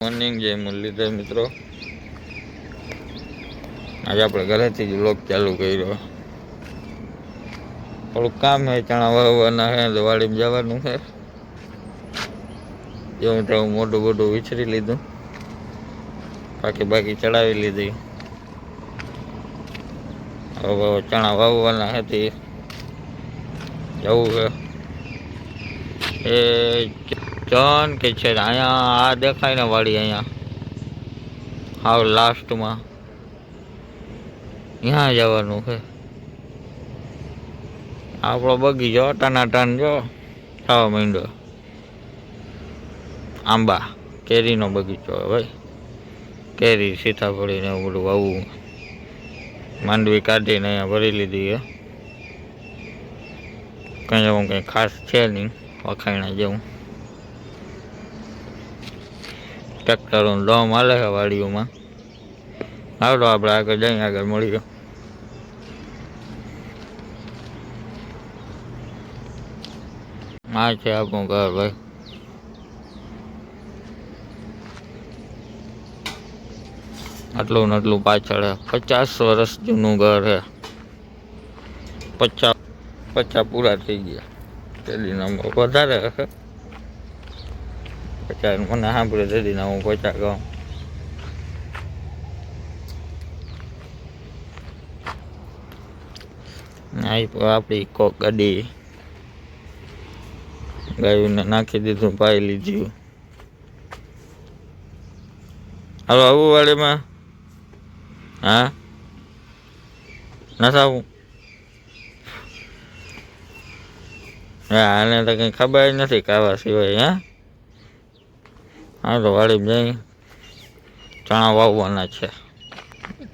Morning, જય મુરલીધર મિત્રો। આજે આપણે ઘરેથી જ વ્લોગ ચાલુ કર્યો। થોડુંક કામ છે, ચણા વાવવાના છે, તો વાડીમાં જવાનું છે। જેવું તેવું મોઢું બોઢું વિછરી લીધું, બાકી ચડાવી લીધી। હવે ચણા વાવવાના હતી, જવું છે એ ચન કે છે અહીંયા આ દેખાય ને વાડી, અહીંયા હાવ લાસ્ટમાં ત્યાં જવાનું છે। આપણો બગીચો ટનાટન જો થવા માંડ્યો, આંબા કેરીનો બગીચો ભાઈ। કેરી સીતાફળી ને એવું બધું વાવવું, માંડવી કાઢીને અહીંયા ભરી લીધી છે। કંઈ એવું કંઈ ખાસ છે નહીં વખાણા જેવું। ટ્રેક્ટરોનું દમ હાલે છે વાડીઓમાં। હાલો આપણે આગળ જઈએ, આગળ મળીએ। આ છે આપણું ઘર ભાઈ। આટલું ને આટલું પાછળ 50 વર્ષ જૂનું ઘર છે। 50 પૂરા થઈ ગયા, તેદીના વધારે હશે 50। મને સાંભળે તેદીના હું 50 કહું। આપણી કોક ગાડી ગાયોને નાખી દીધું, પાઈ લીધું। હાલો આવું વાડીમાં, હા નથી આવું? હા, આને તો કંઈ ખબર નથી કાવા સિવાય। હા તો વાડીમાં જઈ ચણા વાવવાના છે,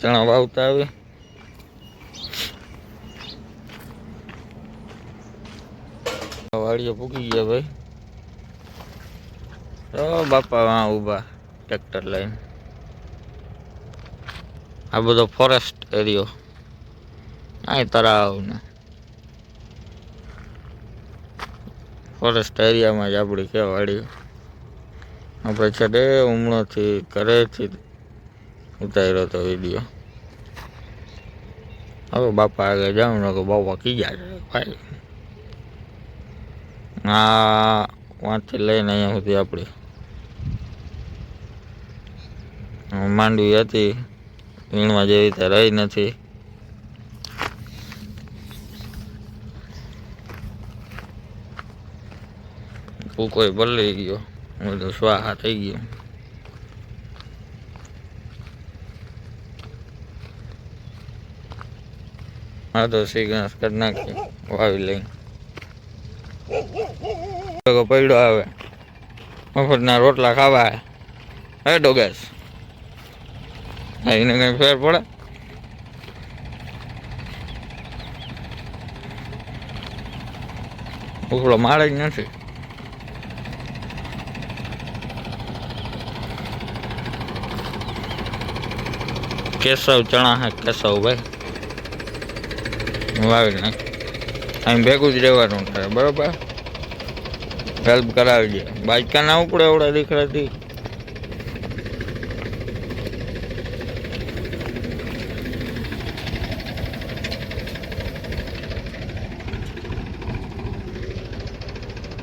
ચણા વાવતા આવી। વાડીએ પૂકી ગયા ભાઈ। તો બાપા વાં ઊભા ટ્રેક્ટર લઈને। આ બધો ફોરેસ્ટ એરિયો, અહીં તળાવ ને ફોરેસ્ટ એરિયામાં જ આપણી છે વાડી। આપણે છેડે ઉમળોથી ઘરેથી ઉતાર્યો હતો વિડીયો। હવે બાપા આગળ જાઉં ને કે બાપા કી ગયા છે ભાઈ। આ વાંથી લઈને અહીંયા સુધી આપણી માંડવી હતી, વીણવા જેવી રીતે રહી નથી। ભૂકોય બદલાઈ ગયો, બધું સ્વાહા થઈ ગયું। હા તો ઘાસ કરી નાખી વાવી લઈ પડ્યો આવે, મફતના રોટલા ખાવા હે ડોગેશ। એને કઈ ફેર પડે? ઉપડો માળે જ નથી। કેશવ ચણા હે, કેશવ ભાઈ વાવી નાખ। અહીં ભેગું જ રહેવાનું થાય, બરોબર? હેલ્પ કરાવી દે, બાજકા ના ઉપડે એવડા દીકરાથી।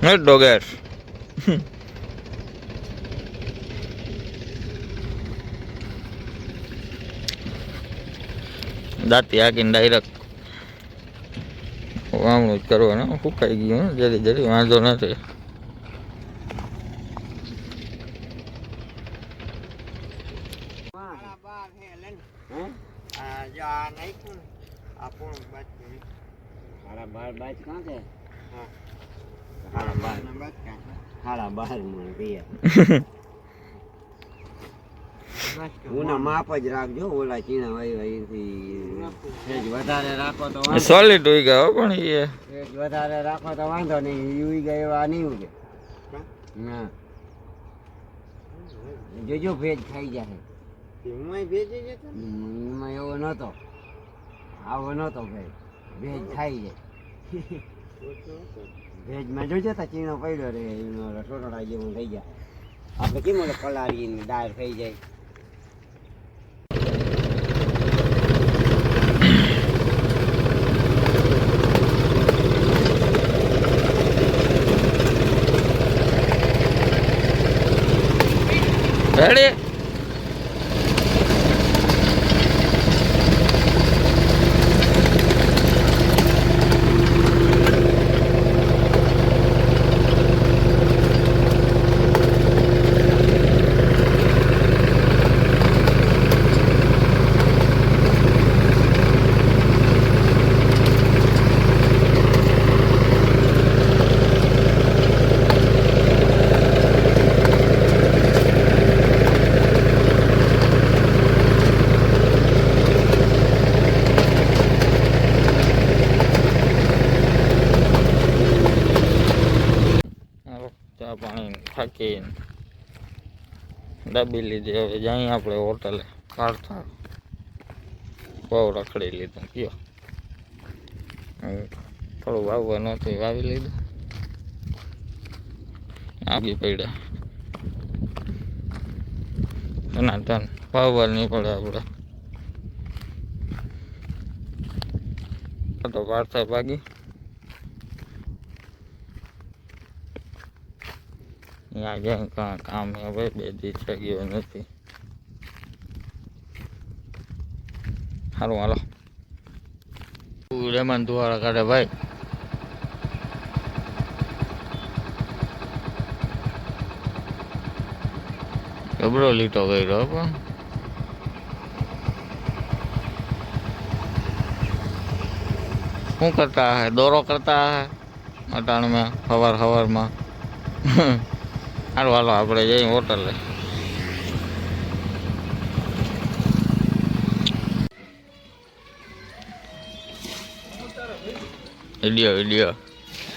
ડોગેશ દાંતી હાકીને ડાયરેક્ટ વાવણું જ કરવાનું। સુકાઈ ગયું જરી જરી, વાંધો નથી। માપ જ રાખજો, ઓલા ચીણા વધારે રાખો તો સોલિડ ઉઈ ગયા પણ એ વધારે રાખો તો વાંધો નહીં, ઉઈ ગયા એવા નહીં ઉગે। ના જોજો ભેજ ખાઈ જાય, એમાં એવો નતો, આવો નતો ભેજ, ભેજ ખાઈ જાય। ભેજમાં જોજો તા ચીણો પડ્યો રે, એનો છોટડા જેવું થઈ જાય। આપણે કેમ ઓલો પલાળીને દાળ થઈ જાય. રેડી ચા પાણી થાકીને દાબી લીધી. હવે જઈએ આપણે હોટલે. કારથા બહુ રખડી લીધું. કયો થોડું વાવવા નહોતું, વાવી લીધું. આગી પડ્યા એના તન વાવવા નહીં પડે આપણે. તો કારથા ભાગી ત્યાં જઈને કામ હવે 2 દિવસ ગયો નથી. સારું હાલો. રેમાન દ્વારા કાઢે ભાઈ. ગબરો લીટો કર્યો પણ શું કરતા હે? દોરો કરતા હે અટાણ में સવારમાં. સારું હાલો આપણે જઈએ હોટલે. વિડીયો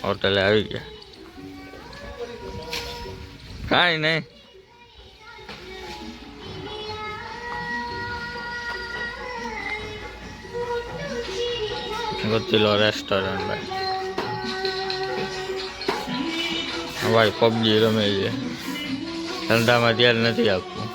હોટલે આવી ગયા. કાંઈ નહીં, ગોતીલો રેસ્ટોરન્ટ ભાઈ. ભાઈ પબજી રમે છે, ધંધામાં ધ્યાન નથી આપતું.